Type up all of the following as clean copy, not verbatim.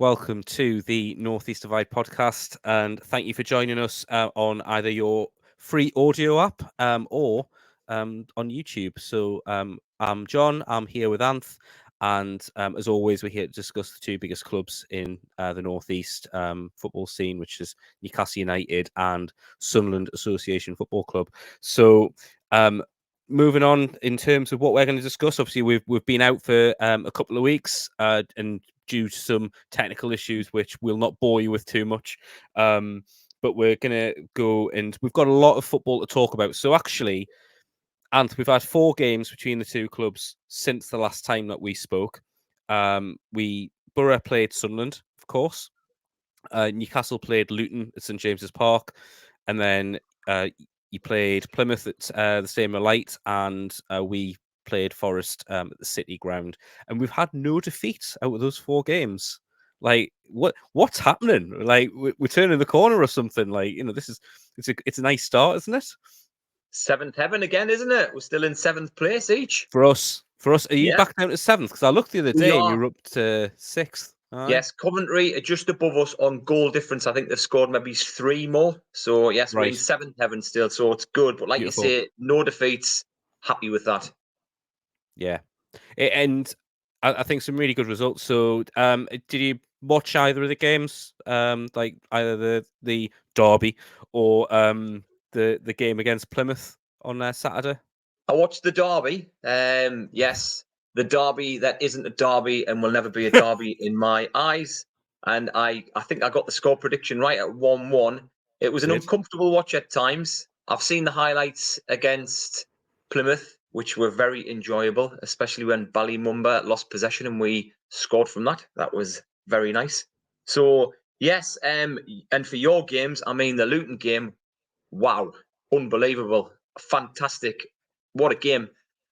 Welcome to the Northeast Divide podcast, and thank you for joining us on either your free audio app or on YouTube. So I'm John, I'm here with Anth, and as always, we're here to discuss the two biggest clubs in the Northeast football scene, which is Newcastle United and Sunderland Association Football Club. So moving on in terms of what we're going to discuss, obviously we've been out for a couple of weeks and due to some technical issues, which we'll not bore you with too much. But we're going to go and we've got a lot of football to talk about. So actually, Anth, we've had 4 games between the two clubs since the last time that we spoke. Borough played Sunderland, of course. Newcastle played Luton at St James's Park. And then you played Plymouth at the Stadium of Light, and we played Forest at the City Ground, and we've had no defeat out of those 4 games. Like, what's happening? Like, we're turning the corner or something. Like, it's a nice start, isn't it? 7th heaven again, isn't it? We're still in 7th place each. For us, are you back down to 7th? Because I looked the other day and you're up to 6th. Yes, Coventry are just above us on goal difference. I think they've scored maybe 3 more. So, yes, we're in 7th heaven still. So it's good. But like Beautiful. You say, no defeats. Happy with that. Yeah. And I think some really good results. So did you watch either of the games? Like either the derby or the game against Plymouth on Saturday? I watched the derby. Yes. The derby that isn't a derby and will never be a derby in my eyes. And I think I got the score prediction right at 1-1. It was an uncomfortable watch at times. I've seen the highlights against Plymouth, which were very enjoyable, especially when Ballymumba lost possession and we scored from that. That was very nice. So, yes, and for your games, I mean, the Luton game, wow, unbelievable, fantastic. What a game.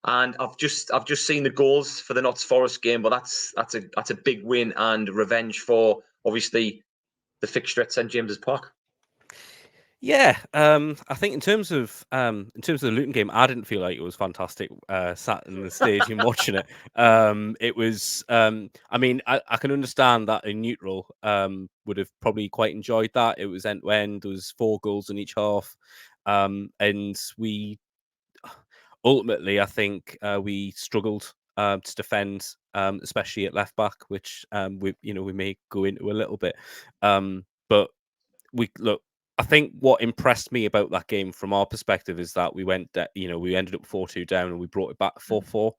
And I've just seen the goals for the Notts Forest game, but that's a big win and revenge for obviously the fixture at St James's Park. Yeah, I think in terms of the Luton game, I didn't feel like it was fantastic. Sat in the stadium watching it, it was. I mean, I can understand that a neutral would have probably quite enjoyed that. It was end to end. There was 4 goals in each half, and we ultimately, I think, we struggled to defend, especially at left back, which we may go into a little bit, but I think what impressed me about that game from our perspective is that we ended up 4-2 down and we brought it back 4-4.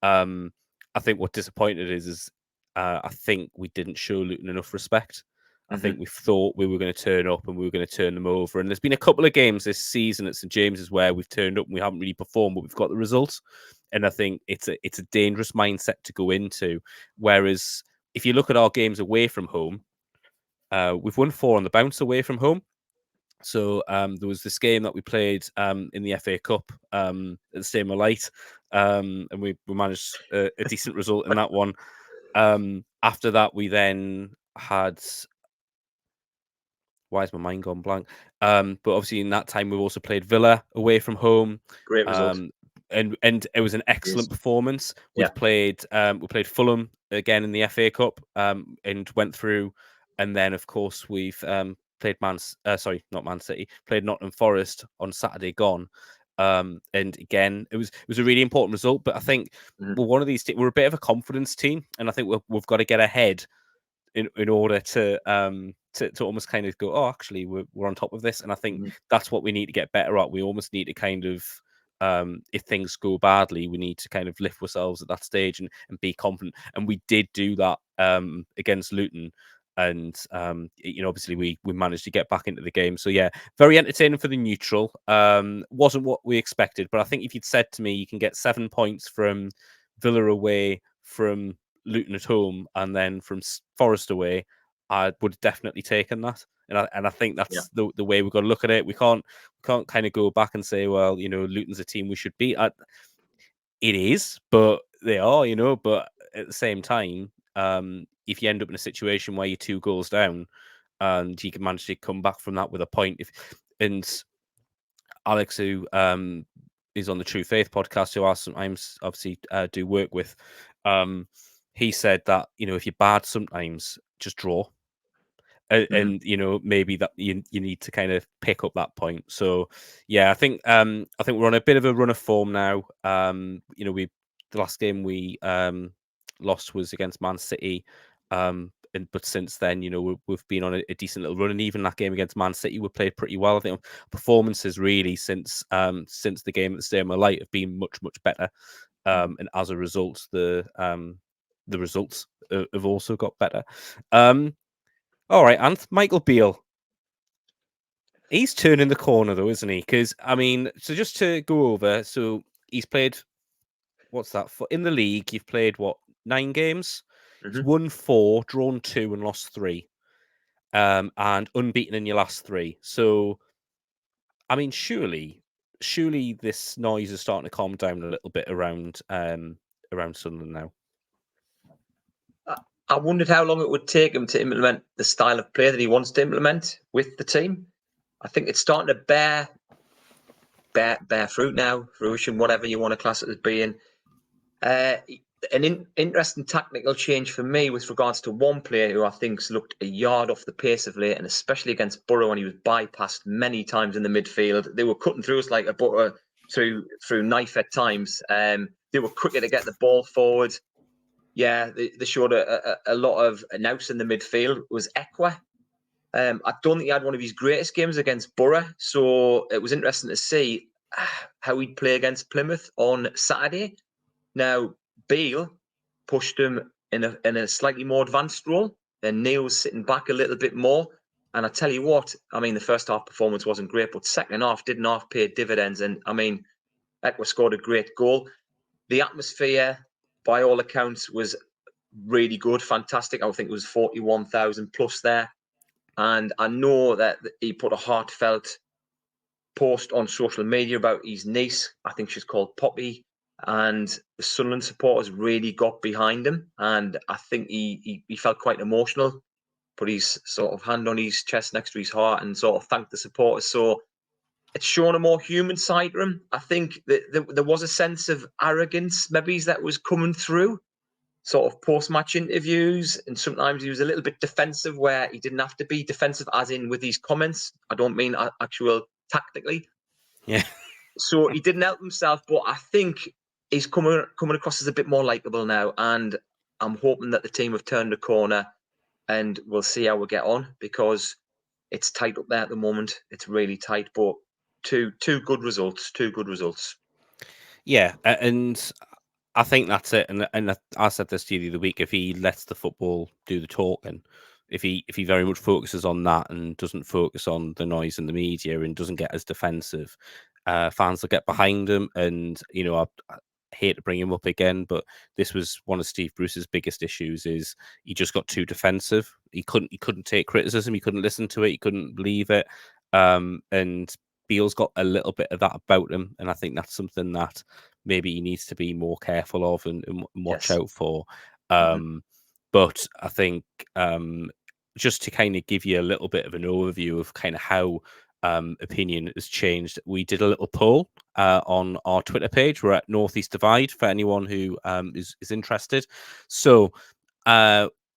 I think what disappointed is I think we didn't show Luton enough respect. I think we thought we were going to turn up and we were going to turn them over. And there's been a couple of games this season at St James's where we've turned up and we haven't really performed, but we've got the results. And I think it's a dangerous mindset to go into. Whereas if you look at our games away from home, we've won 4 on the bounce away from home. So there was this game that we played in the FA Cup at the Stadium of Light, and we managed a decent result in that one. After that, we then had... Why is my mind gone blank? But obviously in that time, we've also played Villa away from home. Great result. And it was an excellent performance. We played Fulham again in the FA Cup and went through. And then, of course, we've played not Man City, played Nottingham Forest on Saturday gone. And again, it was a really important result. But I think we're one of these. We're a bit of a confidence team, and I think we've got to get ahead in order to almost kind of go, oh, actually, we're on top of this. And I think that's what we need to get better at. We almost need to kind of, if things go badly, we need to kind of lift ourselves at that stage and be confident. And we did do that against Luton. And, obviously we managed to get back into the game. So, yeah, very entertaining for the neutral. Wasn't what we expected. But I think if you'd said to me, you can get 7 points from Villa away, from Luton at home, and then from Forest away, I would have definitely taken that. And I think that's the way we've got to look at it. We can't kind of go back and say, well, Luton's a team we should beat. It is, but they are, but at the same time, if you end up in a situation where you're 2 goals down and you can manage to come back from that with a point, and Alex, who is on the True Faith podcast, who I sometimes obviously do work with, he said that, if you're bad sometimes, just draw. And you know, maybe that you need to kind of pick up that point. So yeah, I think we're on a bit of a run of form now. You know, the last game we lost was against Man City. But since then, you know, we've been on a decent little run, and even that game against Man City, we played pretty well. I think performances really since the game at the Stadium of Light have been much better, and as a result, the results have also got better. All right, Anth, Michael Beale. He's turning the corner, though, isn't he? Because, I mean, so just to go over, so he's played, what's that? In the league, you've played, 9 games? He's won 4, drawn 2, and lost 3. And unbeaten in your last 3. So, I mean, surely this noise is starting to calm down a little bit around Sunderland now. I wondered how long it would take him to implement the style of play that he wants to implement with the team. I think it's starting to bear fruit now, fruition, whatever you want to class it as being. An interesting tactical change for me with regards to one player who I think's looked a yard off the pace of late, and especially against Borough when he was bypassed many times in the midfield. They were cutting through us like a butter through knife at times. They were quicker to get the ball forward. Yeah, they showed a lot of nous in the midfield. It was Ekwa. I don't think he had one of his greatest games against Borough, so it was interesting to see how he'd play against Plymouth on Saturday. Now, Beale pushed him in a slightly more advanced role, then Neil was sitting back a little bit more. And I tell you what, I mean, the first half performance wasn't great, but second half didn't half pay dividends. And I mean, Ekwa scored a great goal. The atmosphere, by all accounts, was really good, fantastic. I think it was 41,000 plus there. And I know that he put a heartfelt post on social media about his niece. I think she's called Poppy. And the Sunderland supporters really got behind him. And I think he felt quite emotional, put his sort of hand on his chest next to his heart and sort of thanked the supporters. So it's shown a more human side to him. I think that there was a sense of arrogance maybe that was coming through sort of post-match interviews, and sometimes he was a little bit defensive where he didn't have to be defensive, as in with these comments. I don't mean actual tactically. Yeah. So he didn't help himself, but I think he's coming across as a bit more likable now, and I'm hoping that the team have turned a corner, and we'll see how we get on, because it's tight up there at the moment. It's really tight, but two good results. Yeah, and I think that's it. And I said this to you the other week: if he lets the football do the talking, if he very much focuses on that and doesn't focus on the noise in the media and doesn't get as defensive, fans will get behind him. And you know, I hate to bring him up again, but this was one of Steve Bruce's biggest issues: is he just got too defensive. He couldn't take criticism. He couldn't listen to it. He couldn't believe it. And Beale's got a little bit of that about him, and I think that's something that maybe he needs to be more careful of and watch out for. But I think just to kind of give you a little bit of an overview of kind of how opinion has changed, we did a little poll on our Twitter page. We're at Northeast Divide for anyone who is interested. So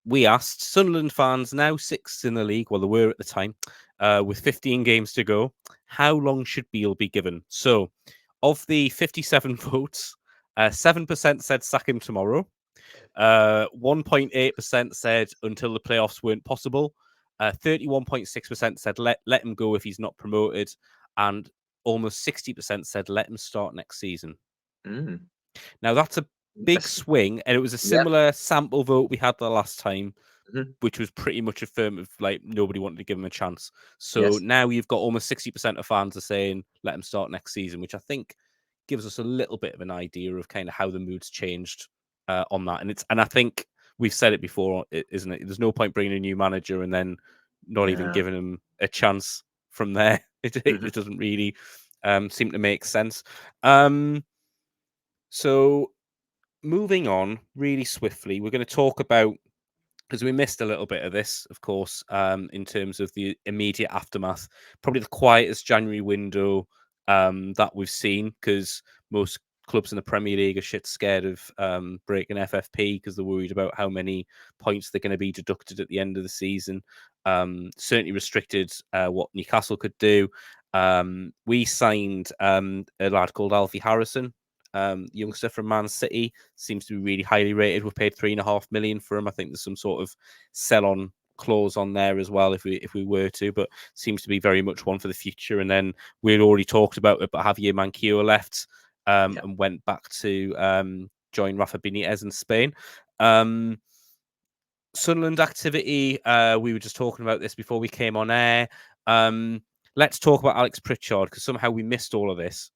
we asked Sunderland fans, now 6th in the league, well, they were at the time, with 15 games to go, how long should Beale be given? So of the 57 votes, 7% said sack him tomorrow. 1.8% said until the playoffs weren't possible. 31.6% said let him go if he's not promoted. And almost 60% said let him start next season. Now, that's a big swing. And it was a similar sample vote we had the last time, which was pretty much affirmative, like nobody wanted to give him a chance. So now you've got almost 60% of fans are saying let him start next season, which I think gives us a little bit of an idea of kind of how the mood's changed on that. And I think we've said it before, isn't it? There's no point bringing a new manager and then not even giving him a chance from there. It doesn't really seem to make sense. So moving on really swiftly, we're going to talk about, because we missed a little bit of this, of course, in terms of the immediate aftermath, probably the quietest January window that we've seen, because most clubs in the Premier League are shit scared of breaking FFP because they're worried about how many points they're going to be deducted at the end of the season. Certainly restricted what Newcastle could do. We signed a lad called Alfie Harrison, youngster from Man City, seems to be really highly rated. We paid £3.5 million for him. I think there's some sort of sell-on clause on there as well if we were to, but seems to be very much one for the future. And then we'd already talked about it, but Javier Manquillo left and went back to join Rafa Benitez in Spain. Sunderland activity, we were just talking about this before we came on air. Let's talk about Alex Pritchard, because somehow we missed all of this.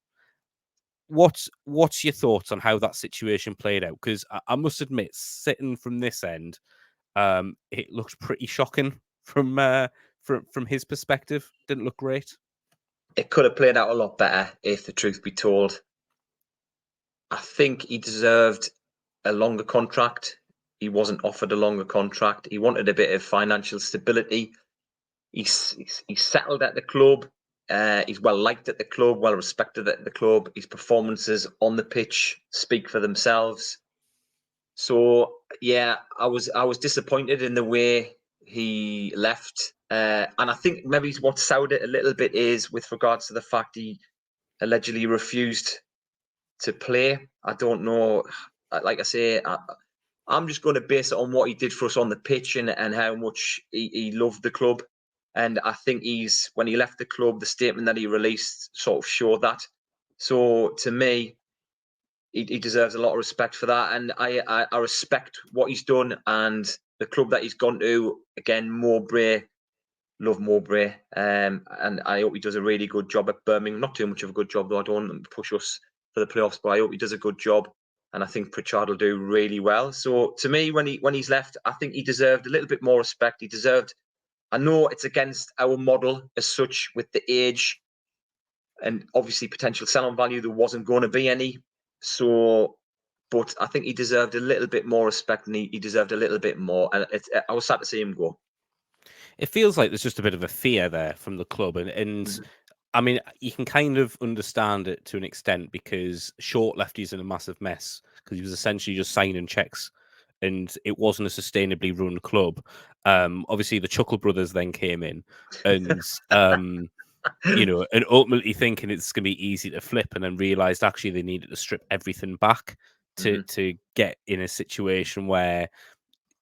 What's your thoughts on how that situation played out? Because I must admit, sitting from this end, it looked pretty shocking from his perspective. Didn't look great. It could have played out a lot better, if the truth be told. I think he deserved a longer contract. He wasn't offered a longer contract. He wanted a bit of financial stability. He's settled at the club. He's well liked at the club, well respected at the club. His performances on the pitch speak for themselves. So yeah, I was disappointed in the way he left, and I think maybe what soured it a little bit is with regards to the fact he allegedly refused to play. I don't know. Like I say, I'm just going to base it on what he did for us on the pitch and how much he loved the club. And I think when he left the club, the statement that he released sort of showed that. So to me, he deserves a lot of respect for that. And I respect what he's done and the club that he's gone to. Again, Mowbray, love Mowbray. And I hope he does a really good job at Birmingham. Not too much of a good job, though. I don't want him to push us for the playoffs, but I hope he does a good job. And I think Pritchard will do really well. So to me, when he's left, I think he deserved a little bit more respect. He deserved. I know it's against our model as such with the age and obviously potential sell-on value. There wasn't going to be any. So, but I think he deserved a little bit more respect and he deserved a little bit more. And I was sad to see him go. It feels like there's just a bit of a fear there from the club. And I mean, you can kind of understand it to an extent because Short left he's in a massive mess because he was essentially just signing checks and it wasn't a sustainably run club. Obviously, the Chuckle Brothers then came in and, and ultimately thinking it's going to be easy to flip and then realised actually they needed to strip everything back to get in a situation where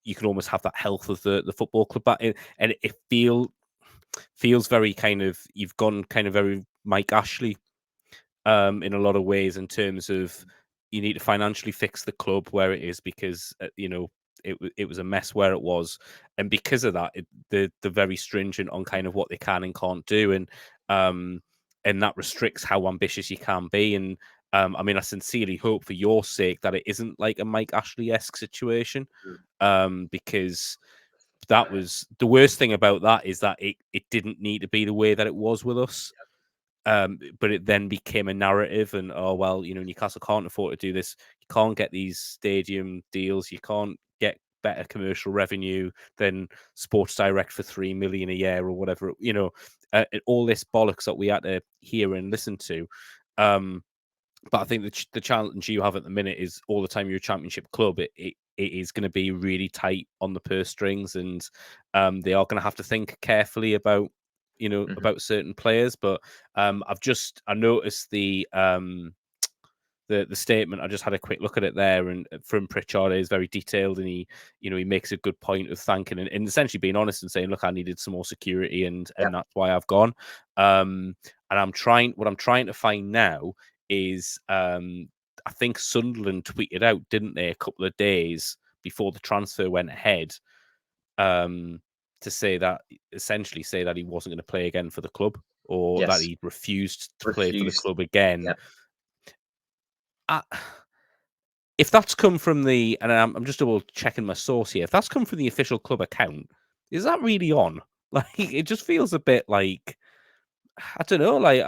you can almost have that health of the football club back in. And it feels very kind of, you've gone kind of very Mike Ashley in a lot of ways in terms of you need to financially fix the club where it is because, it was a mess where it was. And because of that, they're very stringent on kind of what they can and can't do. And that restricts how ambitious you can be. And I mean, I sincerely hope for your sake that it isn't like a Mike Ashley-esque situation because that was the worst thing about that is that it didn't need to be the way that it was with us. But it then became a narrative and, Newcastle can't afford to do this. You can't get these stadium deals. You can't get better commercial revenue than Sports Direct for $3 million a year or whatever, all this bollocks that we had to hear and listen to. But I think the challenge you have at the minute is all the time you're a championship club, it is going to be really tight on the purse strings and they are going to have to think carefully about, about certain players. But I noticed the statement. I just had a quick look at it there, and from Pritchard is very detailed, and he makes a good point of thanking and essentially being honest and saying, look, I needed some more security and that's why I've gone. And what I'm trying to find now is I think Sunderland tweeted out, didn't they, a couple of days before the transfer went ahead, to essentially say that he wasn't going to play again for the club or that he refused to play for the club again. If that's come from and I'm just double checking my source here, if that's come from the official club account, is that really on? Like, it just feels a bit like, I don't know, like,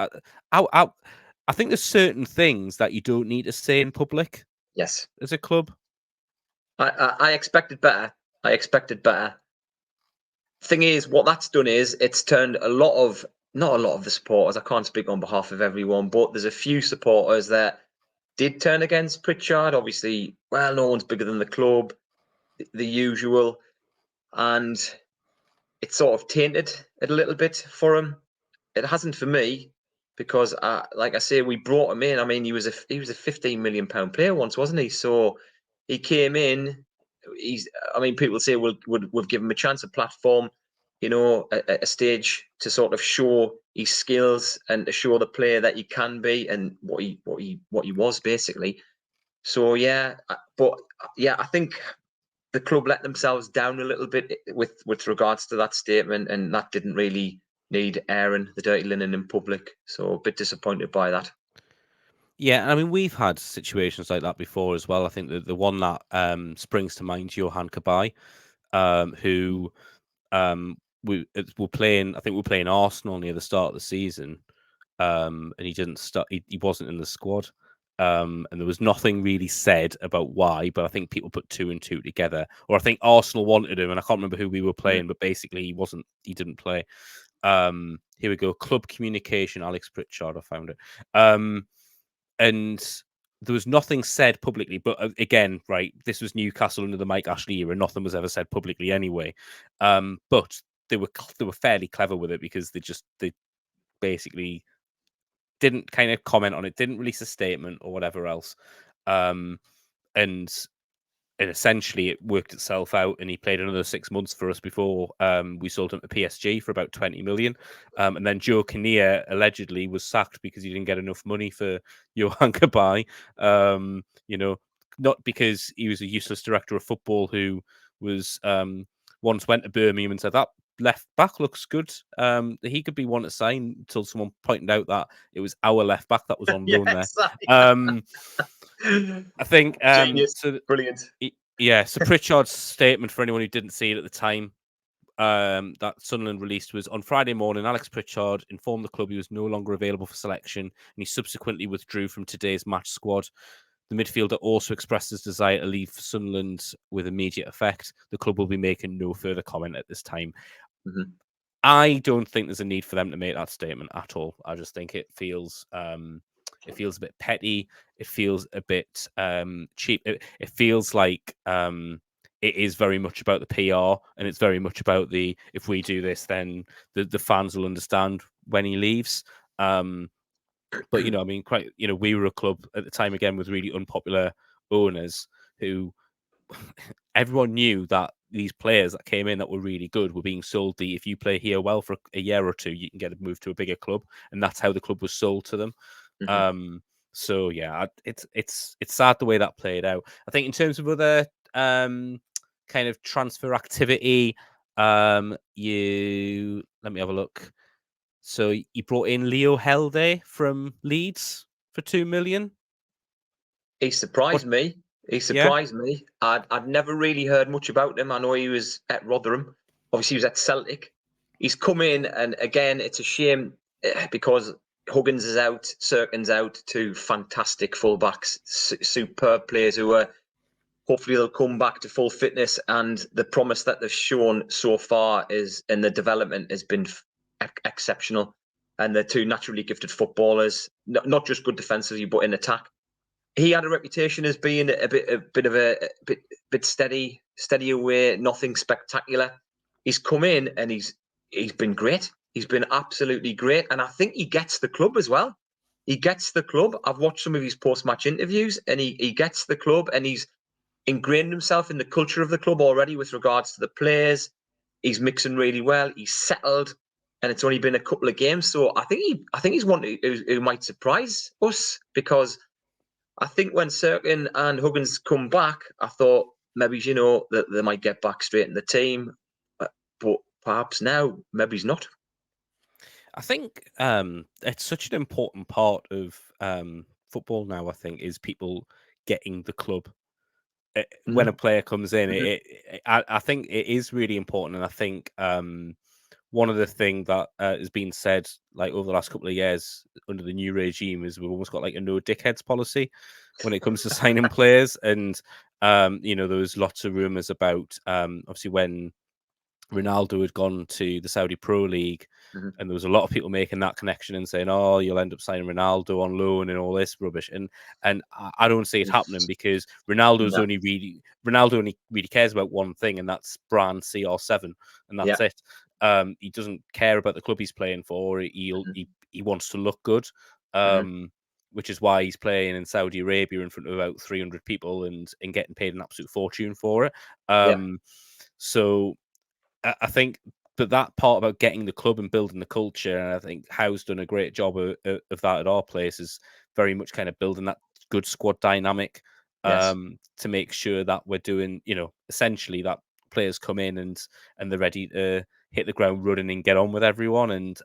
I think there's certain things that you don't need to say in public. Yes. As a club. I expected better. Thing is, what that's done is it's turned not a lot of the supporters, I can't speak on behalf of everyone, but there's a few supporters that did turn against Pritchard. Obviously, well, no one's bigger than the club, the usual, and it sort of tainted it a little bit for him. It hasn't for me because, like I say, we brought him in. I mean, he was a £15 million player once, wasn't he? So he came in. I mean, people say we've given him a chance, a platform, a stage to sort of show his skills and to show the player that he can be and what he was basically. So yeah, I think the club let themselves down a little bit with regards to that statement, and that didn't really need airing the dirty linen in public. So a bit disappointed by that. Yeah, I mean, we've had situations like that before as well. I think the one that springs to mind, Johan Cabaye, who we're playing. I think we're playing Arsenal near the start of the season, and he didn't start. He wasn't in the squad, and there was nothing really said about why. But I think people put two and two together, or I think Arsenal wanted him, and I can't remember who we were playing, but basically he wasn't. He didn't play. Here we go. Club communication, Alex Pritchard. I found it. And there was nothing said publicly, but again, right, this was Newcastle under the Mike Ashley era. Nothing was ever said publicly anyway. But they were fairly clever with it because they basically didn't kind of comment on it, didn't release a statement or whatever else. And essentially it worked itself out, and he played another 6 months for us before we sold him to PSG for about 20 million. And then Joe Kinnear allegedly was sacked because he didn't get enough money for Johan Cabaye. Not because he was a useless director of football who was once went to Birmingham and said that left back looks good. He could be one to sign, until someone pointed out that it was our left back that was on loan there. I think Genius. Brilliant. Yeah, so Pritchard's statement, for anyone who didn't see it at the time, that Sunderland released, was on Friday morning. Alex Pritchard informed the club he was no longer available for selection, and he subsequently withdrew from today's match squad. The midfielder also expressed his desire to leave for Sunderland with immediate effect. The club will be making no further comment at this time. Mm-hmm. I don't think there's a need for them to make that statement at all. I just think it feels a bit petty. It feels a bit cheap. It feels like it is very much about the PR, and it's very much about if we do this, then the fans will understand when he leaves. But I mean, we were a club at the time, again, with really unpopular owners who everyone knew that these players that came in that were really good were being sold if you play here well for a year or two, you can get a move to a bigger club, and that's how the club was sold to them. Mm-hmm. So yeah, it's sad the way that played out. I think in terms of other kind of transfer activity, let me have a look. So you brought in Leo Helde from Leeds for 2 million. He surprised me. He surprised me. I'd never really heard much about him. I know he was at Rotherham. Obviously, he was at Celtic. He's come in, and again, it's a shame because Huggins is out, Serkin's out, two fantastic fullbacks, superb players who are hopefully they'll come back to full fitness. And the promise that they've shown so far and the development has been exceptional. And they're two naturally gifted footballers, not just good defensively, but in attack. He had a reputation as being a bit steady away, nothing spectacular. He's come in and he's been great. He's been absolutely great, and I think he gets the club as well. He gets the club. I've watched some of his post-match interviews, and he gets the club, and he's ingrained himself in the culture of the club already with regards to the players. He's mixing really well. He's settled, and it's only been a couple of games, so I think he's one who might surprise us, because I think when Serkin and Huggins come back, I thought maybe, that they might get back straight in the team. But perhaps now, maybe he's not. I think it's such an important part of football now, I think, is people getting the club. When a player comes in, I think it is really important. And I think one of the things that has been said like over the last couple of years under the new regime is we've almost got like a no dickheads policy when it comes to signing players. And there was lots of rumors about obviously when Ronaldo had gone to the Saudi Pro League, and there was a lot of people making that connection and saying, "Oh, you'll end up signing Ronaldo on loan and all this rubbish." And I don't see it happening, because Ronaldo only really cares about one thing, and that's brand CR7, and that's it. He doesn't care about the club he's playing for. He wants to look good, which is why he's playing in Saudi Arabia in front of about 300 people and getting paid an absolute fortune for it. So I think that part about getting the club and building the culture, and I think Howe's done a great job of that at our place, is very much kind of building that good squad dynamic, to make sure that we're doing, essentially that players come in and they're ready to hit the ground running and get on with everyone. And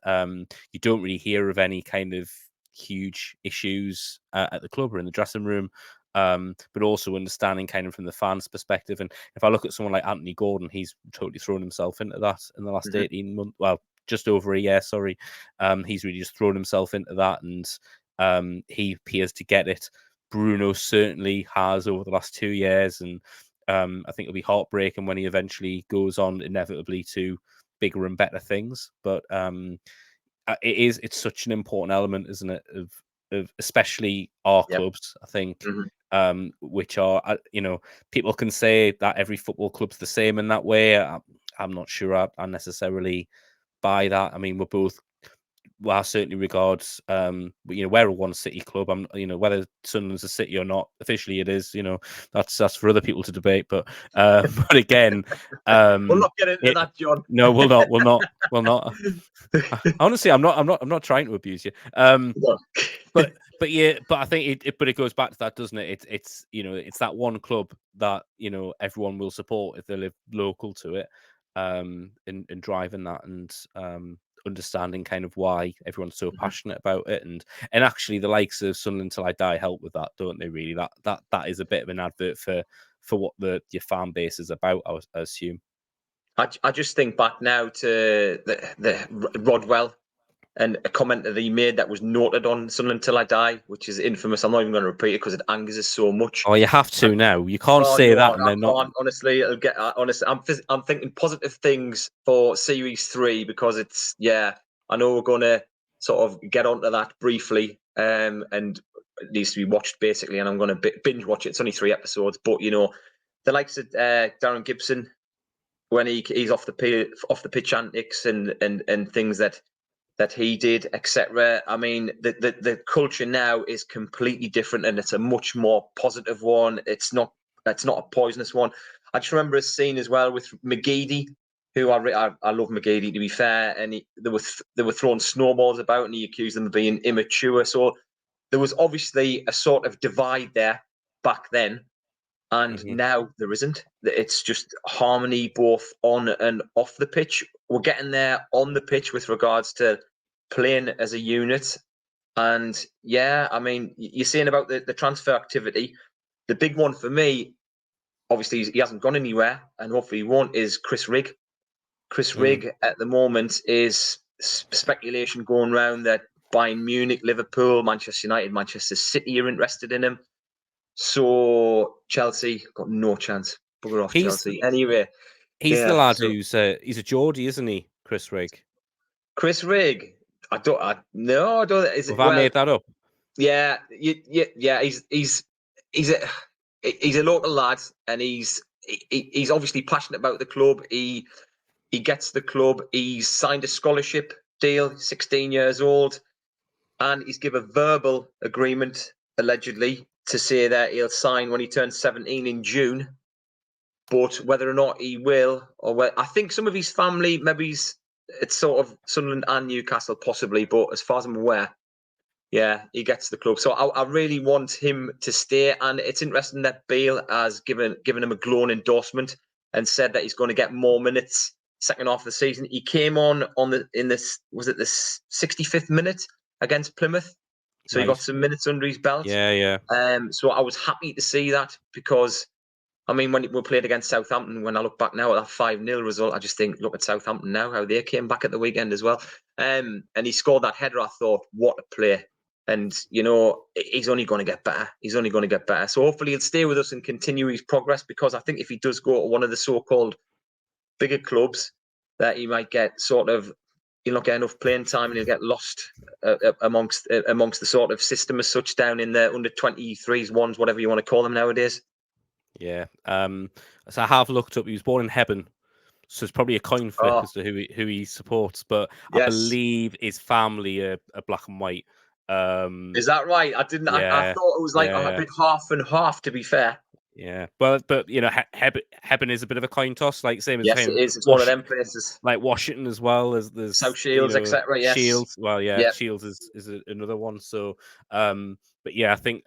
you don't really hear of any kind of huge issues at the club or in the dressing room. But also understanding kind of from the fans' perspective. And if I look at someone like Anthony Gordon, he's totally thrown himself into that in the last 18 months. Well, just over a year, sorry. He's really just thrown himself into that, and he appears to get it. Bruno certainly has over the last 2 years, and I think it'll be heartbreaking when he eventually goes on inevitably to bigger and better things. But it's such an important element, isn't it, of especially our clubs, I think, which are, people can say that every football club's the same in that way. I'm not sure I necessarily buy that. I mean, I certainly regard, we're a one city club. Whether Sunderland's a city or not, officially it is. That's for other people to debate. But again, we'll not get into that, John. No, we'll not. Honestly, I'm not trying to abuse you. But I think it goes back to that, doesn't it? It's that one club that everyone will support if they live local to it, and driving that, and understanding kind of why everyone's so passionate about it, and actually the likes of Sunderland Till I Die help with that, don't they? Really, that is a bit of an advert for what your fan base is about, I assume. I just think back now to the Rodwell and a comment that he made that was noted on Sunderland Till I Die, which is infamous. I'm not even going to repeat it because it angers us so much. Oh, you have to now. You can't say that, and they're not. Honestly, I'm thinking positive things for Series 3 because it's I know we're going to sort of get onto that briefly, and it needs to be watched basically, and I'm going to binge watch it. It's only 3 episodes, but the likes of Darren Gibson when he's off the pitch antics and things that he did, etc. I mean, the culture now is completely different, and it's a much more positive one. It's not a poisonous one. I just remember a scene as well with McGeady, who I love McGeady, to be fair, and they were throwing snowballs about, and he accused them of being immature. So there was obviously a sort of divide there back then, and now there isn't. It's just harmony both on and off the pitch. We're getting there on the pitch with regards to playing as a unit. And I mean, you're saying about the transfer activity. The big one for me, obviously, he hasn't gone anywhere, and hopefully he won't, is Chris Rigg. Chris Rigg at the moment is speculation going around that Bayern Munich, Liverpool, Manchester United, Manchester City are interested in him. So Chelsea got no chance. Bugger off, Chelsea. Anyway, he's the lad who's he's a Geordie, isn't he? Chris Rigg. Chris Rigg. I don't. I don't. Have I made that up? Yeah. He's a local lad, and he's obviously passionate about the club. He gets the club. He's signed a scholarship deal. 16 years old, and he's given a verbal agreement allegedly to say that he'll sign when he turns 17 in June. But whether or not he will, I think some of his family, maybe it's sort of Sunderland and Newcastle possibly, but as far as I'm aware, he gets the club. So I really want him to stay. And it's interesting that Beale has given him a glowing endorsement and said that he's going to get more minutes second half of the season. He came on in this, was it the 65th minute against Plymouth? So he got some minutes under his belt. Yeah. So I was happy to see that because, I mean, when we played against Southampton, when I look back now at that 5-0 result, I just think, look at Southampton now, how they came back at the weekend as well. And he scored that header. I thought, what a play. And, he's only going to get better. He's only going to get better. So hopefully he'll stay with us and continue his progress, because I think if he does go to one of the so-called bigger clubs, that he might get sort of, he'll not get enough playing time and he'll get lost amongst the sort of system as such down in the under 23s, ones, whatever you want to call them nowadays. Yeah. So I have looked up. He was born in Hebburn, so it's probably a coin flip as to who he supports. But I believe his family are black and white. Is that right? I didn't. Yeah, I thought it was like a bit half and half. To be fair. Yeah, but you know, Hebburn is a bit of a coin toss. Like same as it is. It's one of them places. Like Washington as well as there's South Shields, etc. Yes, Shields. Well, yeah, Shields is another one. So, but yeah, I think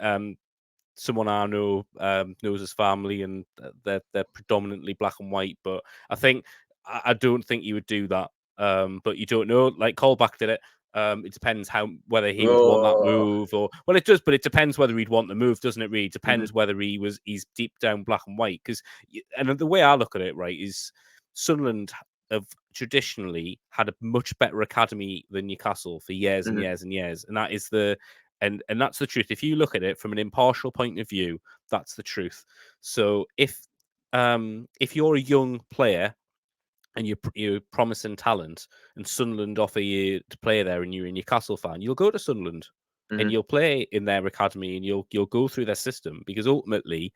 someone I know knows his family, and they're predominantly black and white. But I think I don't think you would do that. But you don't know. Like Colback did it. It depends whether he would want that move, or well, it does, but it depends whether he'd want the move, doesn't it? Really, it depends whether he's deep down black and white. Because, and the way I look at it, right, is Sunderland have traditionally had a much better academy than Newcastle for years and years and years, and that is and that's the truth. If you look at it from an impartial point of view, that's the truth. So if you're a young player and you're promising talent, and Sunderland offer you to play there, and you're a Newcastle fan, you'll go to Sunderland and you'll play in their academy, and you'll go through their system, because ultimately,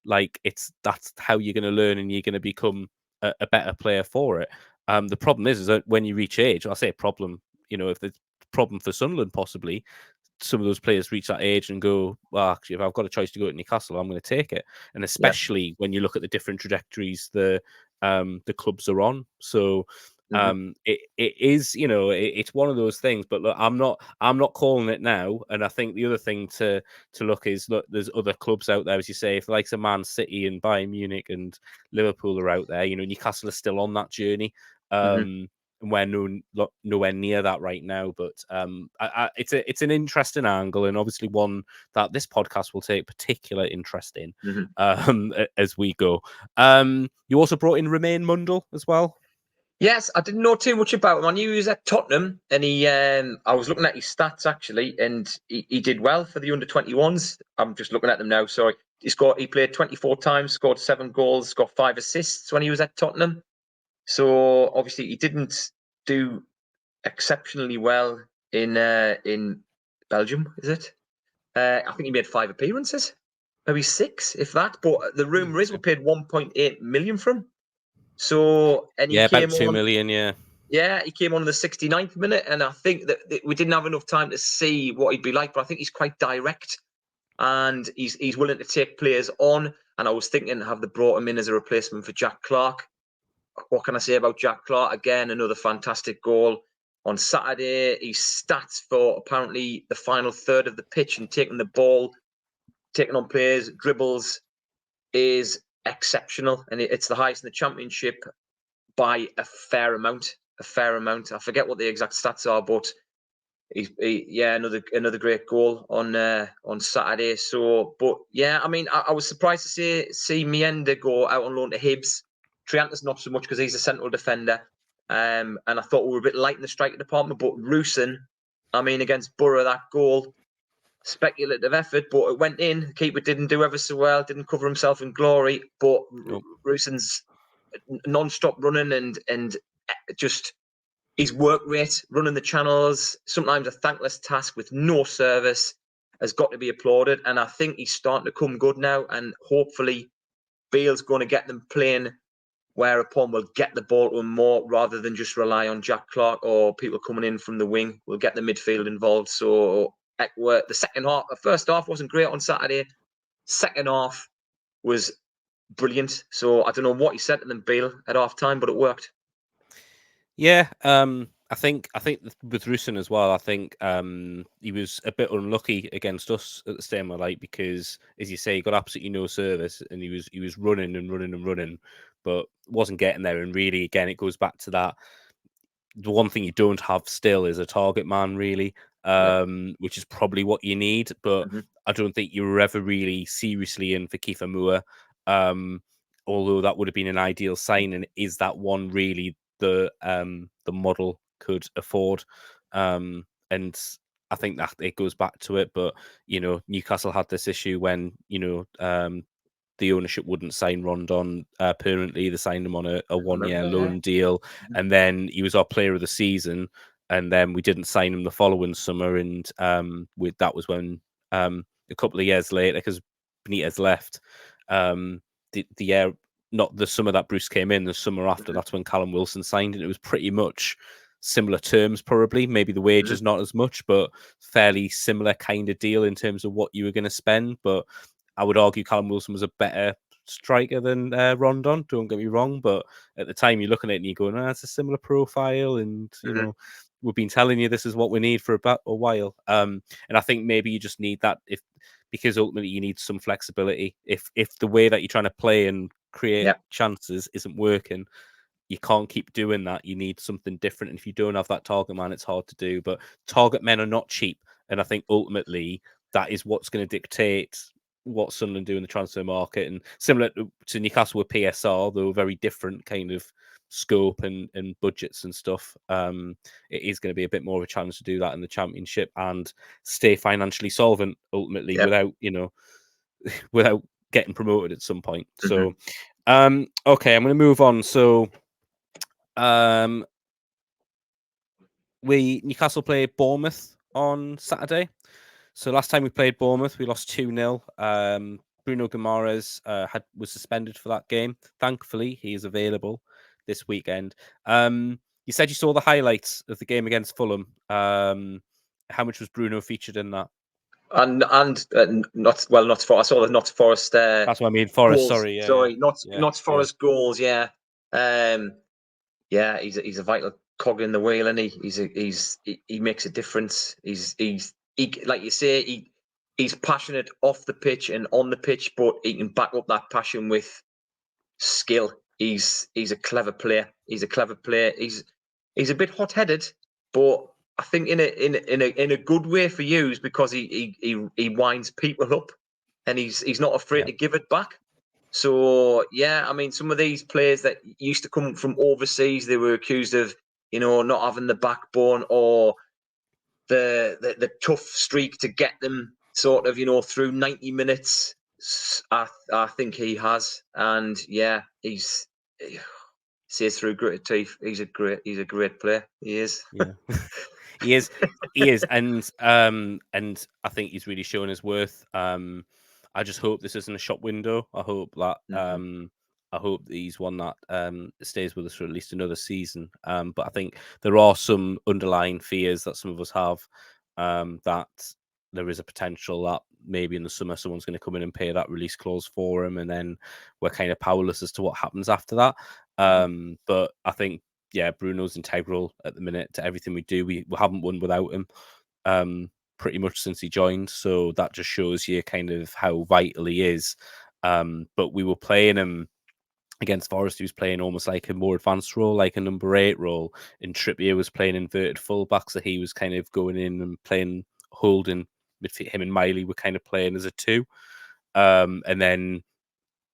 like, that's how you're going to learn, and you're going to become a better player for it. The problem is that when you reach age, I say problem, you know, if the problem for Sunderland possibly, some of those players reach that age and go, well, actually, if I've got a choice to go to Newcastle, I'm going to take it. And especially when you look at the different trajectories the clubs are on. So it is, you know, it's one of those things. But look, I'm not calling it now. And I think the other thing to look is, look, there's other clubs out there, as you say, if like Man City and Bayern Munich and Liverpool are out there, you know, Newcastle is still on that journey. And we're nowhere near that right now, but it's an interesting angle, and obviously one that this podcast will take particular interest in as we go. You also brought in Romain Mundle as well. Yes, I didn't know too much about him. I knew he was at Tottenham, and I was looking at his stats actually, and he did well for the under-21s. I'm just looking at them now. So he played 24 times, scored 7 goals, got 5 assists when he was at Tottenham. So obviously he didn't do exceptionally well in Belgium, is it? I think he made 5 appearances, maybe 6, if that. But the rumour is we paid 1.8 million for him. So, and he came about 2 on, million, yeah, he came on the 69th minute, and I think that we didn't have enough time to see what he'd be like. But I think he's quite direct, and he's willing to take players on. And I was thinking, have they brought him in as a replacement for Jack Clarke? What can I say about Jack Clarke? Again, another fantastic goal on Saturday. His stats for apparently the final third of the pitch and taking the ball, taking on players, dribbles, is exceptional. And it's the highest in the Championship by a fair amount. I forget what the exact stats are, but another great goal on Saturday. So, but yeah, I mean, I was surprised to see Mienda go out on loan to Hibs. Trianta's not so much because he's a central defender. And I thought we were a bit light in the striker department, but Rusin, I mean, against Borough, that goal, speculative effort, but it went in. The keeper didn't do ever so well, didn't cover himself in glory, but Rusin's non-stop running and just his work rate, running the channels, sometimes a thankless task with no service, has got to be applauded. And I think he's starting to come good now, and hopefully Beale's going to get them playing, whereupon we'll get the ball to him more rather than just rely on Jack Clarke or people coming in from the wing. We'll get the midfield involved. So the first half wasn't great on Saturday. Second half was brilliant. So I don't know what he said to them, Beale, at half time, but it worked. Yeah, I think with Rusin as well, I think he was a bit unlucky against us at the Stadium Light, because, as you say, he got absolutely no service, and he was running and running and running, but wasn't getting there. And really, again, it goes back to that. The one thing you don't have still is a target man, really, which is probably what you need. But I don't think you were ever really seriously in for Kiefer Moore, although that would have been an ideal signing. Is that one really the model could afford? And I think that it goes back to it. But, you know, Newcastle had this issue when, you know, the ownership wouldn't sign Rondon permanently. They signed him on a 1-year loan deal, and then he was our player of the season. And then we didn't sign him the following summer, and that was when a couple of years later, because Benitez left, the year, not the summer that Bruce came in, the summer after, that's when Callum Wilson signed, and it was pretty much similar terms, probably. Maybe the wages not as much, but fairly similar kind of deal in terms of what you were going to spend. But I would argue Callum Wilson was a better striker than Rondon, don't get me wrong, but at the time you're looking at it and you're going, it's a similar profile, and you know, we've been telling you this is what we need for a while. And I think maybe you just need that, because ultimately you need some flexibility. If the way that you're trying to play and create chances isn't working, you can't keep doing that. You need something different. And if you don't have that target man, it's hard to do. But target men are not cheap. And I think ultimately that is what's going to dictate what Sunderland do in the transfer market. And similar to Newcastle with PSR, though very different kind of scope and budgets and stuff. It is going to be a bit more of a challenge to do that in the Championship and stay financially solvent ultimately without, you know, without getting promoted at some point. So, okay, I'm going to move on. So, Newcastle played Bournemouth on Saturday. So last time we played Bournemouth, we lost 2-0. Bruno Guimaraes was suspended for that game. Thankfully, he is available this weekend. You said you saw the highlights of the game against Fulham. How much was Bruno featured in that? And not Forest. I saw the Notts Forest. That's what I mean. Forest. Goals. Sorry, Notts Forest goals. Yeah, he's a vital cog in the wheel, and he makes a difference. He like you say, he's passionate off the pitch and on the pitch, but he can back up that passion with skill. He's a clever player. He's a bit hot-headed, but I think in a good way for you, because he winds people up, and he's not afraid to give it back. So yeah, I mean, some of these players that used to come from overseas, they were accused of, you know, not having the backbone or the tough streak to get them sort of, you know, through 90 minutes. I think he has, and yeah, he sees through gritted teeth. He's a great player. He is. Yeah. He is, and I think he's really showing his worth. I just hope this isn't a shop window. I hope that he's one that stays with us for at least another season. But I think there are some underlying fears that some of us have, that there is a potential that maybe in the summer someone's going to come in and pay that release clause for him, and then we're kind of powerless as to what happens after that. But I think, yeah, Bruno's integral at the minute to everything we do. We haven't won without him pretty much since he joined. So that just shows you kind of how vital he is. But we were playing him against Forest. He was playing almost like a more advanced role, like a number 8 role. And Trippier was playing inverted fullback. So he was kind of going in and playing holding. Him and Miley were kind of playing as a 2. And then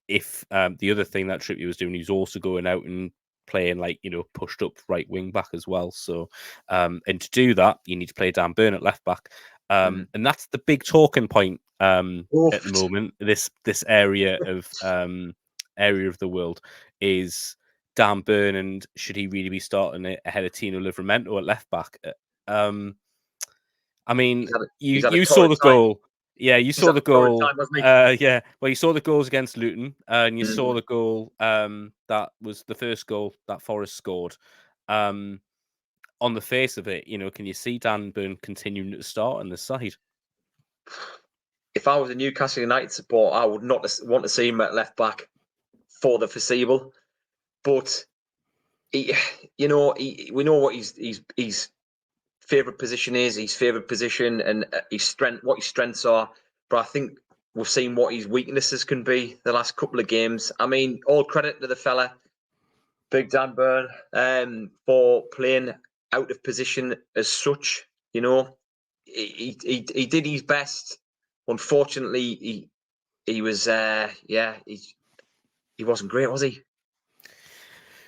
if the other thing that Trippier was doing, he was also going out and playing like, you know, pushed up right wing back as well. So and to do that, you need to play Dan Burn at left back. And that's the big talking point at the moment. This area of the world is Dan Burn, and should he really be starting it ahead of Tino Livramento at left back? I mean, you saw the goal. Yeah, you saw the goal. Yeah, well, you saw the goals against Luton, and you saw the goal. That was the first goal that Forest scored. On the face of it, you know, can you see Dan Burn continuing to start on this side? If I was a Newcastle United supporter, I would not want to see him at left back for the foreseeable. But we know what his favourite position is, his favourite position, and what his strengths are. But I think we've seen what his weaknesses can be the last couple of games. I mean, all credit to the fella, Big Dan Burn, for playing out of position as such. You know, he did his best. Unfortunately, he was he wasn't great, was he?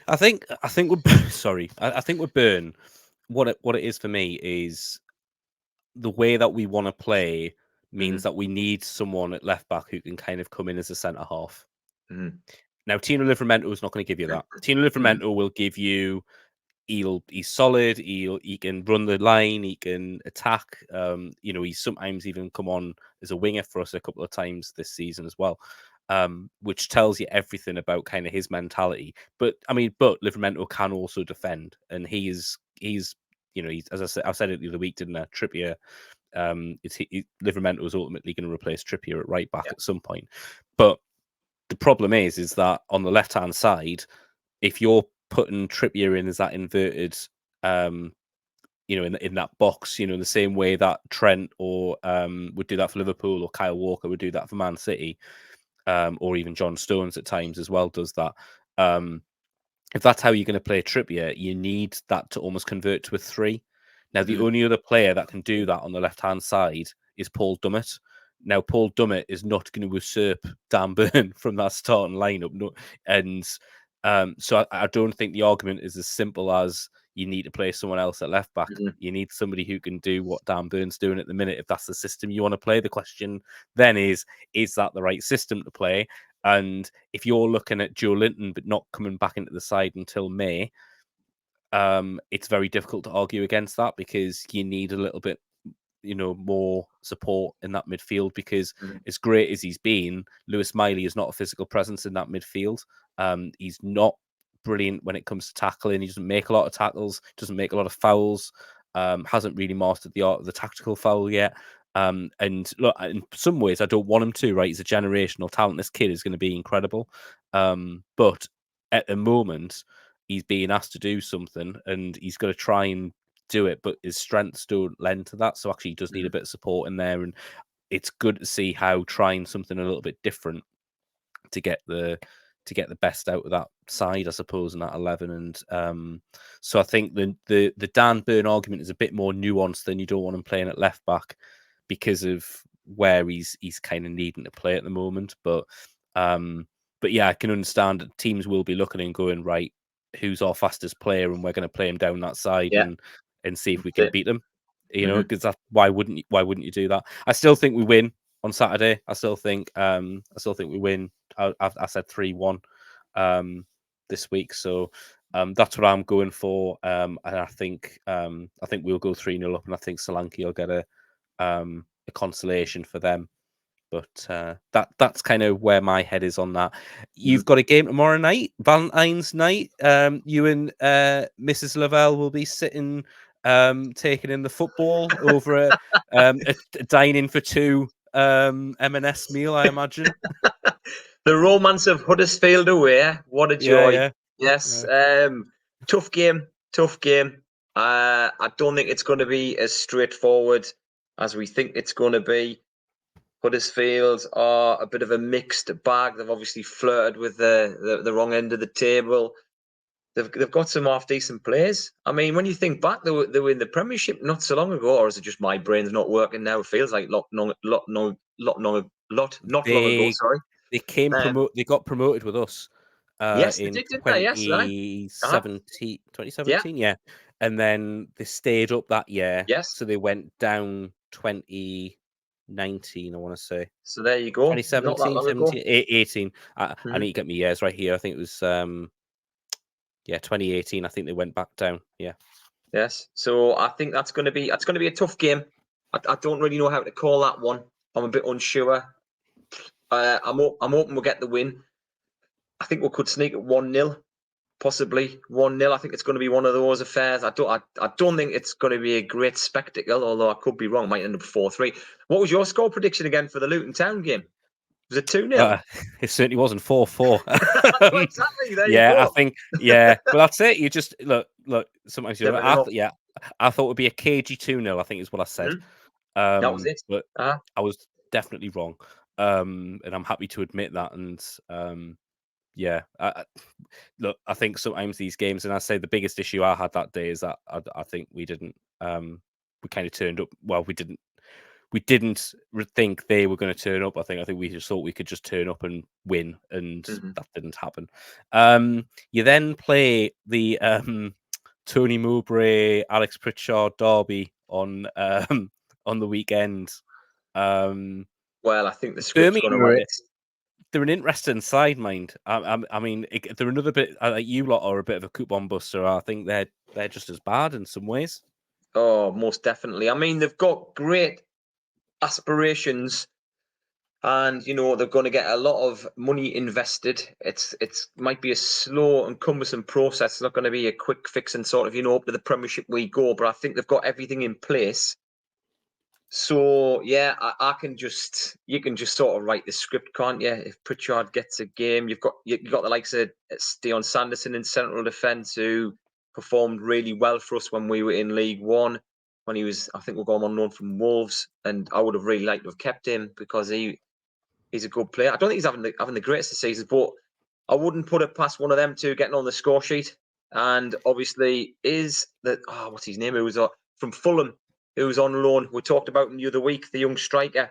I think with sorry, I think with Burn, what it is for me is the way that we want to play means that we need someone at left back who can kind of come in as a centre half. Now, Tino Livramento is not going to give you that. Tino Livramento will give you. He's solid. He can run the line. He can attack. He's sometimes even come on as a winger for us a couple of times this season as well, which tells you everything about kind of his mentality. But Livramento can also defend, and he's as I said it the other week, didn't I? Trippier. Livramento is ultimately going to replace Trippier at right back at some point. But the problem is that on the left hand side, if you're putting Trippier in as that inverted, in that box, in the same way that Trent or would do that for Liverpool, or Kyle Walker would do that for Man City, or even John Stones at times as well does that. If that's how you're going to play Trippier, you need that to almost convert to a 3. Now, the only other player that can do that on the left-hand side is Paul Dummett. Now, Paul Dummett is not going to usurp Dan Burn from that starting lineup. So I don't think the argument is as simple as you need to play someone else at left back. You need somebody who can do what Dan Burn's doing at the minute. If that's the system you want to play, the question then is that the right system to play? And if you're looking at Joe Linton but not coming back into the side until May, it's very difficult to argue against that, because you need a little bit more support in that midfield, because as great as he's been, Lewis Miley is not a physical presence in that midfield. He's not brilliant when it comes to tackling. He doesn't make a lot of tackles, doesn't make a lot of fouls, hasn't really mastered the art of the tactical foul yet. And look, in some ways, I don't want him to, right? He's a generational talent. This kid is going to be incredible. But at the moment, he's being asked to do something, and he's got to try and do it, but his strengths don't lend to that. So actually, he does need a bit of support in there, and it's good to see how trying something a little bit different to get the best out of that side, I suppose, in that 11. And so I think the Dan Burn argument is a bit more nuanced than you don't want him playing at left back, because of where he's kind of needing to play at the moment. But yeah, I can understand that teams will be looking and going, right, who's our fastest player, and we're going to play him down that side and see if we can beat them. Because why wouldn't you do that? I still think we win on Saturday. I still think we win. I said 3-1 this week, so that's what I'm going for. And I think we'll go 3-0 up, and I think Solanke will get a consolation for them. But that's kind of where my head is on that. You've got a game tomorrow night, Valentine's night. You and Mrs. Lavelle will be sitting, taking in the football over a dining for two M&S meal, I imagine. The romance of Huddersfield away. What a joy. Yeah. Yes. Yeah. Tough game. I don't think it's going to be as straightforward as we think it's going to be. Huddersfield are a bit of a mixed bag. They've obviously flirted with the wrong end of the table. They've got some half decent players. I mean, when you think back, they were in the Premiership not so long ago, or is it just my brain's not working now? It feels like not long ago. Sorry, they got promoted with us. Yes, in they did, didn't they? Yes, 2017, yeah. And then they stayed up that year. Yes. So they went down 2019, I want to say. So there you go. 2017, 17, 18. I need to get my years right here. I think it was 2018. I think they went back down. Yeah. Yes. So I think that's going to be a tough game. I don't really know how to call that one. I'm a bit unsure. I'm hoping we'll get the win. I think we could sneak at 1-0, possibly 1-0. I think it's going to be one of those affairs. I don't think it's going to be a great spectacle, although I could be wrong. It might end up 4-3. What was your score prediction again for the Luton Town game? Was it 2-0? It certainly wasn't 4-4. Exactly. There you go. I think. Yeah, but that's it. You just look. Sometimes I thought it would be a cagey 2-0. I think is what I said. That was it. But I was definitely wrong. And I'm happy to admit that. And yeah, I think sometimes these games, and I say the biggest issue I had that day is that I think we didn't. We kind of turned up. Well, we didn't think they were going to turn up. I think we just thought we could just turn up and win, and that didn't happen. You then play the Tony Mowbray, Alex Pritchard derby on the weekend. Well, I think the script's going to write it. They're an interesting side, mind. I mean, they're another bit like you lot are a bit of a coupon buster. I think they're just as bad in some ways. Oh, most definitely. I mean, they've got great aspirations, and they're going to get a lot of money invested. It's might be a slow and cumbersome process. It's not going to be a quick fix and sort of up to the Premiership we go. But I think they've got everything in place. So yeah, you can just sort of write the script, can't you? If Pritchard gets a game, you've got the likes of Dion Sanderson in central defence, who performed really well for us when we were in League One. When he was, I think we're going on loan from Wolves, and I would have really liked to have kept him because he's a good player. I don't think he's having the greatest of seasons, but I wouldn't put it past one of them two getting on the score sheet. And obviously, what's his name? Who was from Fulham, who was on loan. We talked about him the other week, the young striker.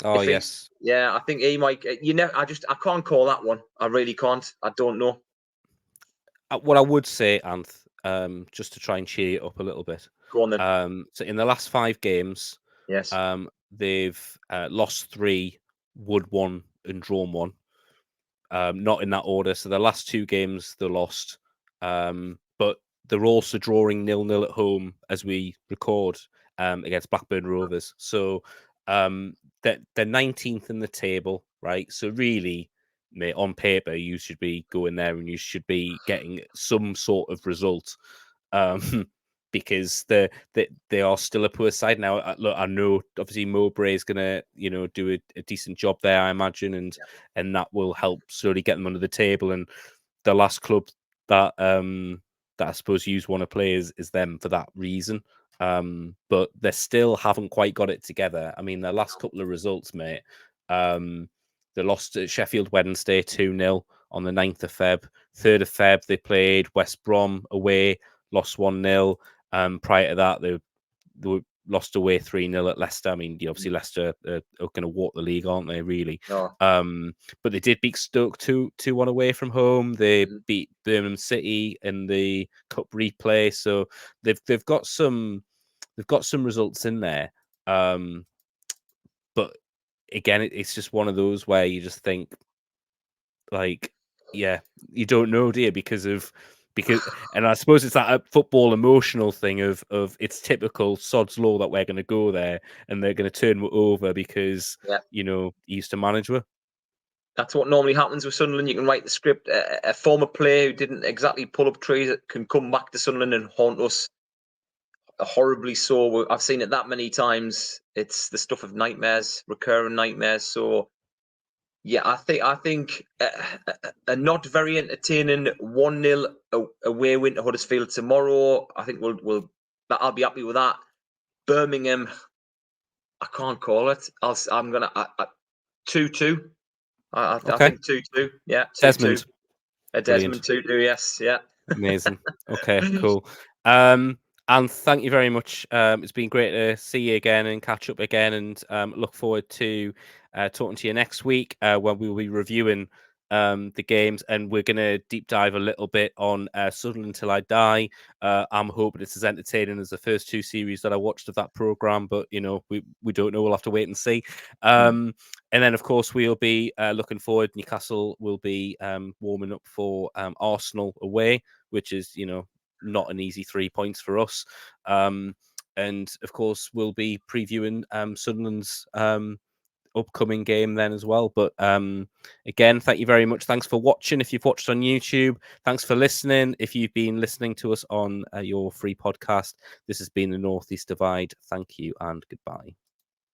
Oh, yes. Yeah, I think he might. I can't call that one. I really can't. I don't know. What I would say, Anth, just to try and cheer it up a little bit. Go on then. So in the last 5 games, yes, they've lost 3, won 1, and drawn 1. Not in that order. So the last 2 games they lost, but they're also drawing 0-0 at home as we record against Blackburn Rovers. So they're 19th in the table, right? So really, mate, on paper, you should be going there and you should be getting some sort of result. Because they are still a poor side now. Look, I know obviously Mowbray is gonna do a decent job there, I imagine, and that will help slowly get them under the table. And the last club that I suppose you want to play is them for that reason. But they still haven't quite got it together. I mean, their last couple of results, mate. They lost at Sheffield Wednesday 2-0 on the 9th of Feb. 3rd of Feb, they played West Brom away, lost 1-0. Prior to that, they were lost away 3-0 at Leicester. I mean, obviously Leicester are going to walk the league, aren't they? Really. Oh. But they did beat Stoke 2-1 away from home. They beat Birmingham City in the cup replay. So they've got some results in there. But again, it's just one of those where you just think, like, yeah, you don't know, do you? Because and I suppose it's that football emotional thing of it's typical sod's law that we're going to go there and they're going to turn it over because he used to manage with. That's what normally happens with Sunderland. You can write the script. A former player who didn't exactly pull up trees can come back to Sunderland and haunt us horribly. So I've seen it that many times. It's the stuff of nightmares, recurring nightmares. So yeah, I think a not very entertaining 1-0 away win to Huddersfield tomorrow. I think I'll be happy with that. Birmingham, I can't call it. I'm gonna 2-2. I think 2-2. Yeah, 2-2. Desmond. Desmond 2-2. Yes, yeah. Amazing. Okay, cool. And thank you very much. It's been great to see you again and catch up again, and look forward to talking to you next week when we will be reviewing the games, and we're going to deep dive a little bit on Sunderland Till I Die. I'm hoping it's as entertaining as the first 2 series that I watched of that program, but we don't know. We'll have to wait and see. And then, of course, we'll be looking forward. Newcastle will be warming up for Arsenal away, which is not an easy 3 points for us. And of course, we'll be previewing Sunderland's upcoming game then as well. But again, thank you very much. Thanks for watching. If you've watched on YouTube, thanks for listening. If you've been listening to us on your free podcast, this has been the Northeast Divide. Thank you and goodbye.